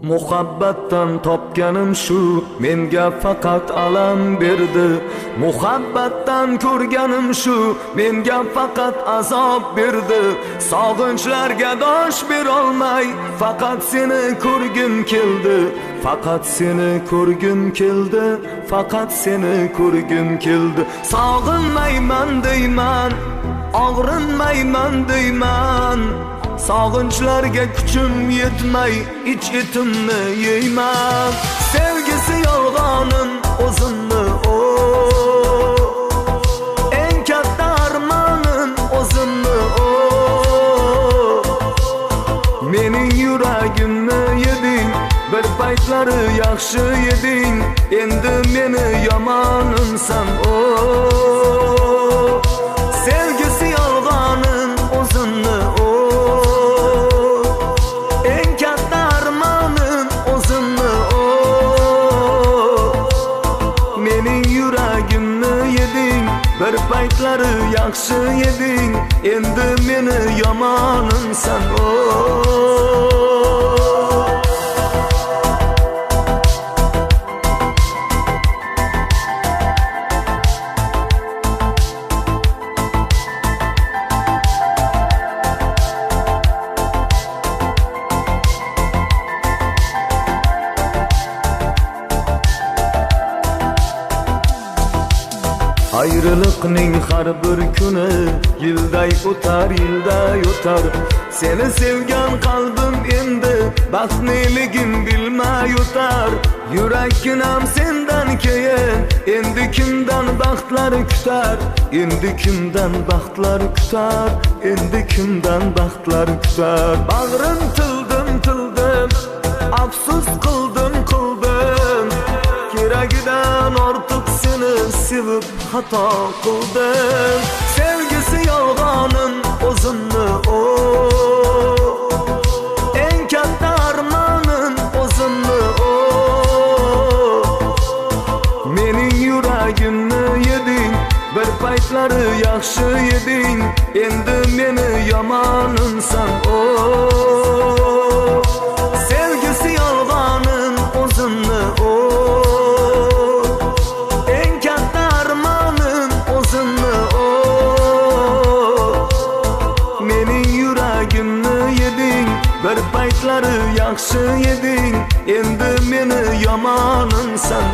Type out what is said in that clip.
Muhabbatdan topganim shu, menga faqat alam berdi. Muhabbatdan ko'rganim shu, menga faqat azob berdi. Sog'inchlarga dosh berolmay, faqat seni ko'rgim keldi. Faqat seni ko'rgim keldi, faqat seni ko'rgim keldi. Sog'inmayman deyman, og'rinmayman deyman. Sog'inchlarga kuchim yetmay, ich-etimni yeyman. Sevgisi yolg'onim o'zimni eng katta armonim o'zimni Mening yuragimni yeding, bir paytlari yaxshi eding, endi meni yomonimsan Sevgisi yolg'onim o'zimni Bir paytlari yaxshi eding, endi meni yomonimsan Ayrılıkning har bir kuni yilday o'tar, yilday o'tar. Seni sevgan qalbim endi baxtliligim bilmay o'tar. Yurakginam sendan keyin endi kimdan baxtlar kutar? Endi kimdan baxtlar kutar? Endi kimdan baxtlar kutar? Bag'rim tildim, afsus qildim. Keragidan ortiq seni sevib xato qildim. Sevgisi yolg'onim o'zimni eng katta armonim o'zimni Mening yuragimni yeding, bir paytlari yaxshi eding, endi meni yomonimsan Sevgisi yolg'onim o'zimni Bir paytlari yaxshi eding, endi meni yomonimsan